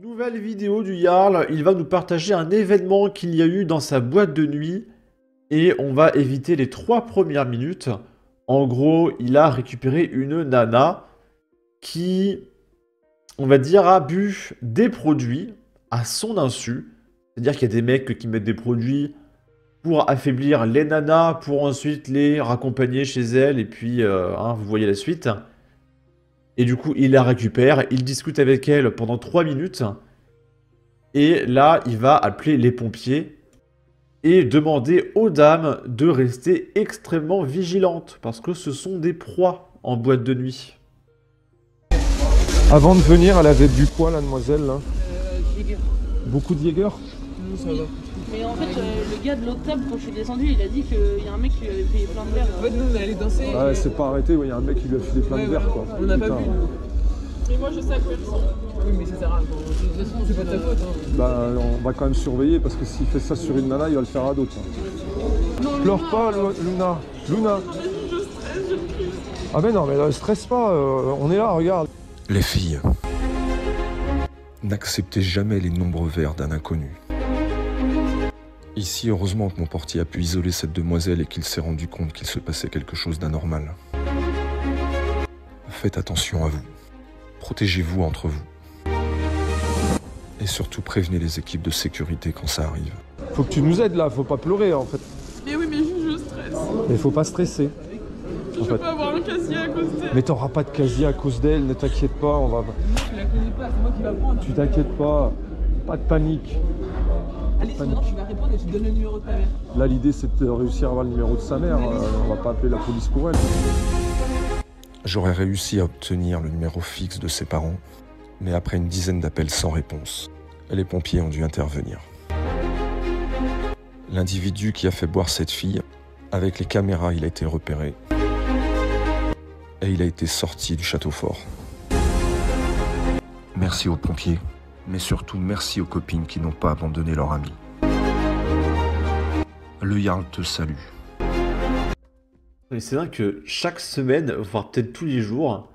Nouvelle vidéo du Jarl, il va nous partager un événement qu'il y a eu dans sa boîte de nuit et on va éviter les 3 premières minutes. En gros, il a récupéré une nana qui, on va dire, a bu des produits à son insu. C'est-à-dire qu'il y a des mecs qui mettent des produits pour affaiblir les nanas, pour ensuite les raccompagner chez elles, et puis, vous voyez la suite. Et du coup, il la récupère, il discute avec elle pendant 3 minutes. Et là, il va appeler les pompiers et demander aux dames de rester extrêmement vigilantes, parce que ce sont des proies en boîte de nuit. Avant de venir, elle avait bu quoi, la demoiselle, là? Jäger. Beaucoup de Jäger? Non, ça va. Mais en fait, le gars de l'autre table, quand je suis descendu, il a dit qu'il y a un mec qui lui avait payé plein de verres. En fait, nous, on est allé danser. Ouais, c'est pas arrêté, il y a un mec qui lui a filé plein de verres, quoi. On n'a pas Putain. bu, nous. Mais moi je sais à quoi il ressemble. Oui, mais ça sert à rien. De toute façon, c'est pas de ta faute. Hein. Bah, on va quand même surveiller, parce que s'il fait ça sur une nana, il va le faire à d'autres. Non, Pleure pas, Luna. Luna. Je stresse, je crie. Ah mais non, mais là, stresse pas, on est là, regarde. Les filles, n'acceptez jamais les nombreux verres d'un inconnu. Ici, heureusement que mon portier a pu isoler cette demoiselle et qu'il s'est rendu compte qu'il se passait quelque chose d'anormal. Faites attention à vous. Protégez-vous entre vous. Et surtout prévenez les équipes de sécurité quand ça arrive. Faut que tu nous aides là, faut pas pleurer en fait. Mais oui, mais je stresse. Mais faut pas stresser. Je peux pas avoir un casier à cause d'elle. Mais t'auras pas de casier à cause d'elle, ne t'inquiète pas, on va... tu la connais pas, c'est moi qui va prendre. Tu t'inquiètes pas de panique. Allez, sinon, tu vas répondre et tu donnes le numéro de ta mère. Là, l'idée, c'est de réussir à avoir le numéro de sa mère. On va pas appeler la police pour elle. J'aurais réussi à obtenir le numéro fixe de ses parents, mais après une dizaine d'appels sans réponse, les pompiers ont dû intervenir. L'individu qui a fait boire cette fille, avec les caméras, il a été repéré. Et il a été sorti du château fort. Merci aux pompiers, mais surtout merci aux copines qui n'ont pas abandonné leur ami. Le Jarl te salue. Mais c'est dingue que chaque semaine, voire peut-être tous les jours,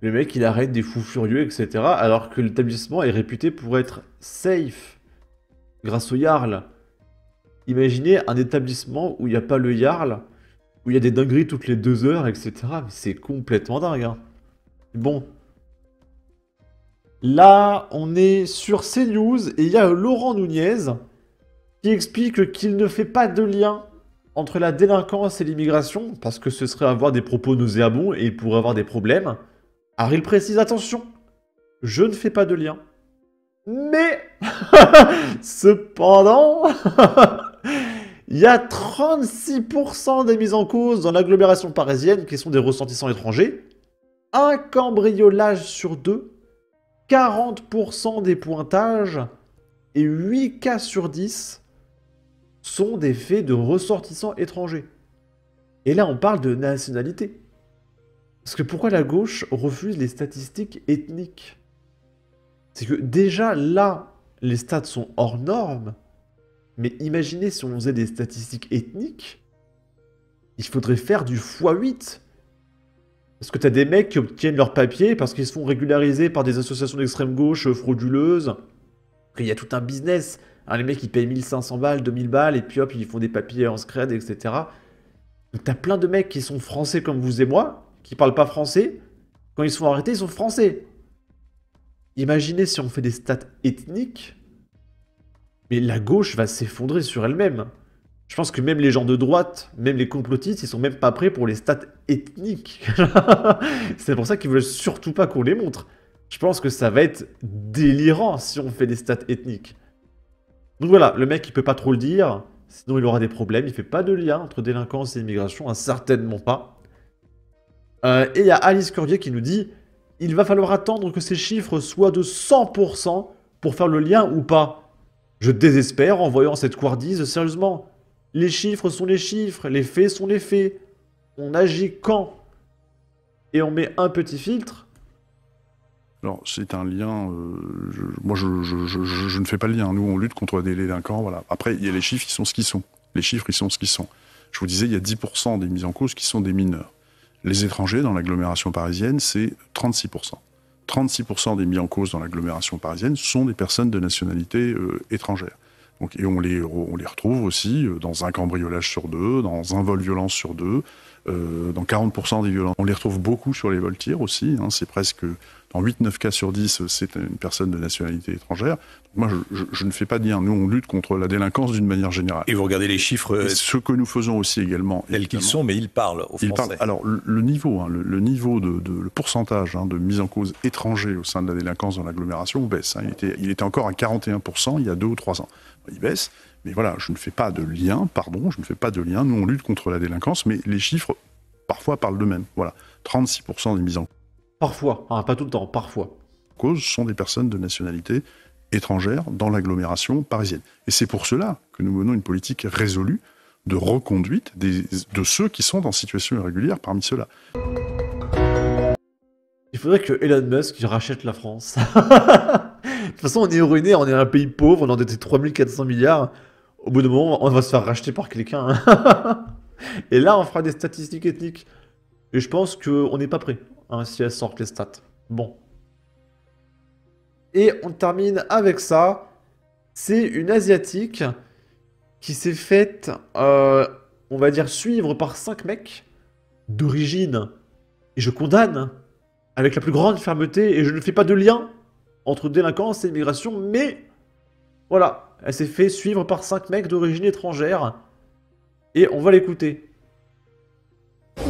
le mec il arrête des fous furieux, etc. Alors que l'établissement est réputé pour être safe grâce au Jarl. Imaginez un établissement où il n'y a pas le Jarl, où il y a des dingueries toutes les 2 heures, etc. Mais c'est complètement dingue, hein. Bon. Là, on est sur CNews et il y a Laurent Nunez qui explique qu'il ne fait pas de lien entre la délinquance et l'immigration, parce que ce serait avoir des propos nauséabonds et il pourrait avoir des problèmes. Alors il précise, attention, je ne fais pas de lien. Mais, cependant, il y a 36% des mises en cause dans l'agglomération parisienne qui sont des ressortissants étrangers, un cambriolage sur 2, 40% des pointages et 8 cas sur 10 sont des faits de ressortissants étrangers. Et là, on parle de nationalité. Parce que pourquoi la gauche refuse les statistiques ethniques? C'est que déjà, là, les stats sont hors normes. Mais imaginez si on faisait des statistiques ethniques, il faudrait faire du x8. Parce que t'as des mecs qui obtiennent leur papier parce qu'ils se font régulariser par des associations d'extrême gauche frauduleuses. Après, il y a tout un business. Alors, les mecs, ils payent 1500 balles, 2000 balles, et puis hop, ils font des papiers en scred, etc. Donc, t'as plein de mecs qui sont français comme vous et moi, qui parlent pas français. Quand ils se font arrêter, ils sont français. Imaginez si on fait des stats ethniques, mais la gauche va s'effondrer sur elle-même. Je pense que même les gens de droite, même les complotistes, ils sont même pas prêts pour les stats ethniques. C'est pour ça qu'ils veulent surtout pas qu'on les montre. Je pense que ça va être délirant si on fait des stats ethniques. Donc voilà, le mec il peut pas trop le dire, sinon il aura des problèmes, il fait pas de lien entre délinquance et immigration, hein, certainement pas. Et il y a Alice Curvier qui nous dit « Il va falloir attendre que ces chiffres soient de 100% pour faire le lien ou pas. Je désespère en voyant cette couardise, sérieusement. Les chiffres sont les chiffres, les faits sont les faits. On agit quand? Et on met un petit filtre. » Alors, c'est un lien... moi, je ne fais pas le lien. Nous, on lutte contre des délinquants, voilà. Après, il y a les chiffres, ils sont ce qu'ils sont. Les chiffres, ils sont ce qu'ils sont. Je vous disais, il y a 10% des mises en cause qui sont des mineurs. Les étrangers, dans l'agglomération parisienne, c'est 36%. 36% des mis en cause dans l'agglomération parisienne sont des personnes de nationalité étrangère. Donc, et on les retrouve aussi dans un cambriolage sur 2, dans un vol violent sur 2, dans 40% des violences. On les retrouve beaucoup sur les vols-tirs aussi, hein, c'est presque dans 8-9 cas sur 10, c'est une personne de nationalité étrangère. Donc moi, je ne fais pas dire, nous on lutte contre la délinquance d'une manière générale. Et vous regardez les chiffres ce que nous faisons aussi également. Tels qu'ils sont, mais ils parlent aux Français. Alors le niveau, le pourcentage de mise en cause étrangers au sein de la délinquance dans l'agglomération baisse. Hein. Il était encore à 41% il y a 2 ou 3 ans. Il baisse, mais voilà, je ne fais pas de lien, Nous, on lutte contre la délinquance, mais les chiffres, parfois, parlent d'eux-mêmes. Voilà, 36% des mises en Parfois, hein, pas tout le temps, parfois. cause sont des personnes de nationalité étrangère dans l'agglomération parisienne. Et c'est pour cela que nous menons une politique résolue de reconduite de ceux qui sont en situation irrégulière parmi ceux-là. Il faudrait que Elon Musk il rachète la France. De toute façon, on est ruiné, on est un pays pauvre, on a endetté 3400 milliards. Au bout d'un moment, on va se faire racheter par quelqu'un. Et là, on fera des statistiques ethniques. Et je pense qu'on n'est pas prêt, hein, si elles sortent les stats. Bon. Et on termine avec ça. C'est une Asiatique qui s'est faite, on va dire, suivre par 5 mecs d'origine. Et je condamne avec la plus grande fermeté, et je ne fais pas de lien entre délinquance et immigration, mais voilà, elle s'est fait suivre par 5 mecs d'origine étrangère, et on va l'écouter.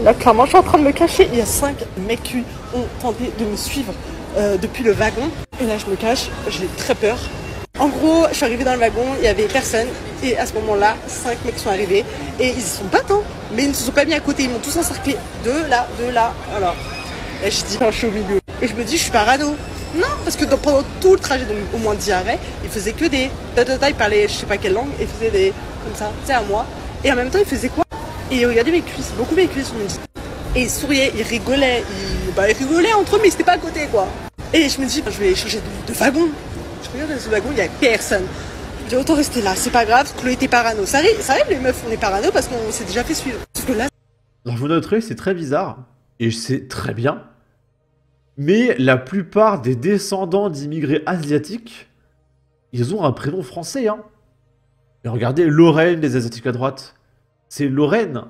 Là, clairement, je suis en train de me cacher. Il y a 5 mecs qui ont tenté de me suivre depuis le wagon. Et là, je me cache, j'ai très peur. En gros, je suis arrivée dans le wagon, il y avait personne. Et à ce moment-là, 5 mecs sont arrivés. Et ils se sont battants, mais ils ne se sont pas mis à côté. Ils m'ont tous encerclé. De là, voilà. Et je dis, je suis au milieu. Et je me dis, je suis parano. Non, parce que pendant tout le trajet, donc au moins 10 arrêts, ils faisaient que des... Ils parlaient je sais pas quelle langue, et ils faisaient des... comme ça, tu sais, à moi. Et en même temps, ils faisaient quoi? Et ils regardaient mes cuisses, beaucoup mes cuisses, on me dit. Et ils souriaient, ils rigolaient. Ils rigolaient entre eux, mais c'était pas à côté, quoi. Et je me dis, je vais changer de wagon. Je regarde dans ce wagon, il y a personne. Je dis, autant rester là, c'est pas grave, Chloé était parano. Ça arrive, les meufs, on est parano parce qu'on s'est déjà fait suivre. Sauf que là... Alors vous noterez, c'est très bizarre, et c'est très bien. Mais la plupart des descendants d'immigrés asiatiques, ils ont un prénom français, hein. Et regardez, Lorraine, les asiatiques à droite, c'est Lorraine.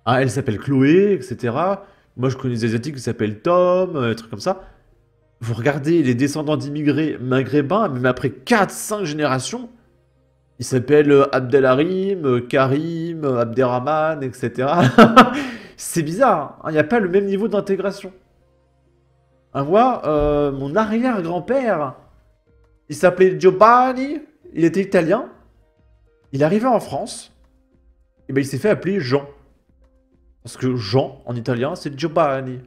Ah, elle s'appelle Chloé, etc. Moi, je connais des asiatiques qui s'appellent Tom, des trucs comme ça. Vous regardez les descendants d'immigrés maghrébins, même après 4-5 générations, ils s'appellent Abdelharim, Karim, Abderrahman, etc. C'est bizarre, hein. Il n'y a pas le même niveau d'intégration. Moi, mon arrière-grand-père, il s'appelait Giovanni, il était italien, il est arrivé en France, et ben il s'est fait appeler Jean. Parce que Jean, en italien, c'est Giovanni.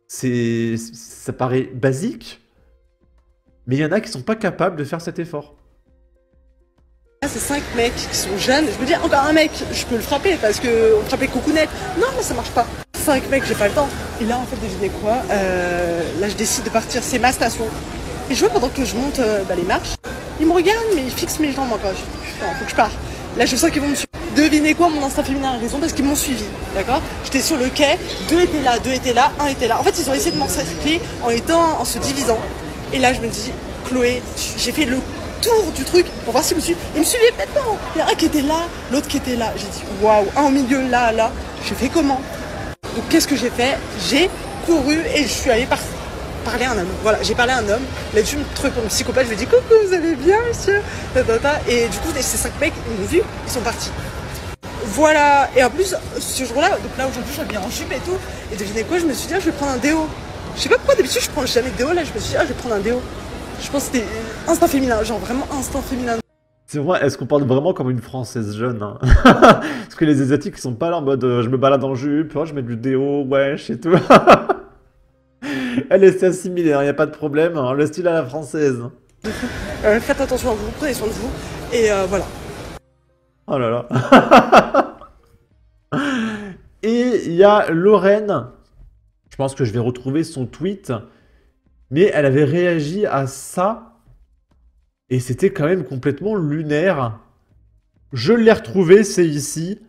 Ça paraît basique, mais il y en a qui sont pas capables de faire cet effort. Là, c'est 5 mecs qui sont jeunes, je me dis, encore un mec, je peux le frapper, parce qu'on frappait coucounette. Non, mais ça marche pas. 5 mecs, j'ai pas le temps. Et là, en fait, devinez quoi, là, je décide de partir, c'est ma station. Et je vois pendant que je monte les marches, ils me regardent, mais ils fixent mes jambes encore. Je dis, putain, faut que je parte. Là, je sens qu'ils vont me suivre. Devinez quoi, mon instinct féminin a raison, parce qu'ils m'ont suivi, d'accord? J'étais sur le quai, 2 étaient là, 1 était là. En fait, ils ont essayé de m'encercler en se divisant. Et là, je me dis, Chloé, j'ai fait le tour du truc pour voir s'ils me suivent. Ils me suivaient maintenant. Il y a un qui était là, l'autre qui était là. J'ai dit, waouh, un au milieu, là. J'ai fait comment? Donc, qu'est-ce que j'ai fait? J'ai couru et je suis allée parler à un homme. Voilà, j'ai parlé à un homme. Là-dessus, je me trouve comme psychopathe. Je lui ai dit, coucou, vous allez bien, monsieur? Et du coup, ces 5 mecs, ils m'ont vu, ils sont partis. Voilà, et en plus, ce jour-là, donc là aujourd'hui, je suis bien en jupe et tout. Et devinez quoi, je me suis dit, je vais prendre un déo. Je sais pas pourquoi, d'habitude, je prends jamais de déo. Là, je me suis dit, je vais prendre un déo. Je pense que c'était instinct féminin, genre vraiment instinct féminin. C'est vrai, est-ce qu'on parle vraiment comme une française jeune, hein? Parce que les asiatiques, ils sont pas là en mode je me balade en jupe, je mets du déo, wesh et tout. Elle est assimilée, hein, y a pas de problème, hein, le style à la française. Faites attention à vous, prenez soin de vous, et voilà. Oh là là. Et il y a Lorraine, je pense que je vais retrouver son tweet, mais elle avait réagi à ça, et c'était quand même complètement lunaire. Je l'ai retrouvé, c'est ici.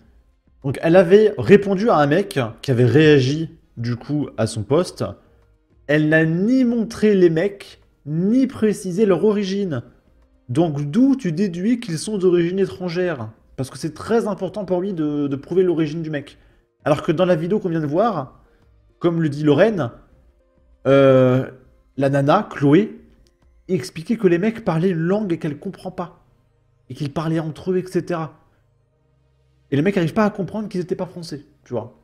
Donc elle avait répondu à un mec qui avait réagi du coup à son post. elle n'a ni montré les mecs, ni précisé leur origine. Donc d'où tu déduis qu'ils sont d'origine étrangère? Parce que c'est très important pour lui de prouver l'origine du mec. Alors que dans la vidéo qu'on vient de voir, comme le dit Lorraine, la nana, Chloé, expliquait que les mecs parlaient une langue qu'elle comprend pas. Et qu'ils parlaient entre eux, etc. Et les mecs n'arrivent pas à comprendre qu'ils n'étaient pas français, tu vois.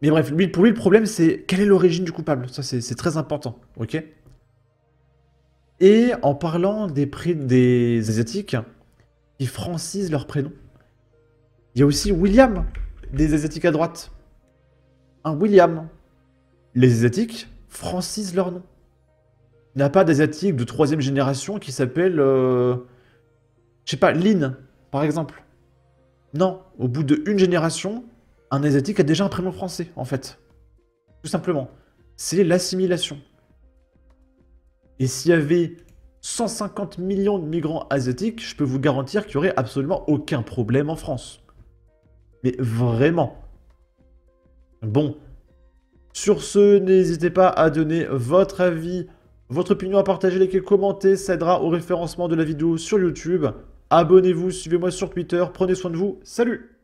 Mais bref, pour lui, le problème, c'est quelle est l'origine du coupable. Ça, c'est très important, ok? Et en parlant des Asiatiques qui francisent leur prénom, il y a aussi William, des Asiatiques à droite. Un William. Les Asiatiques francisent leur nom. Il n'y a pas d'Asiatique de 3e génération qui s'appelle, je sais pas, Lynn, par exemple. Non, au bout d'une génération, un Asiatique a déjà un prénom français, en fait. Tout simplement. C'est l'assimilation. Et s'il y avait 150 millions de migrants asiatiques, je peux vous garantir qu'il n'y aurait absolument aucun problème en France. Mais vraiment. Bon. Sur ce, n'hésitez pas à donner votre avis, votre opinion, à partager, liker, commenter. Ça aidera au référencement de la vidéo sur YouTube. Abonnez-vous, suivez-moi sur Twitter. Prenez soin de vous. Salut!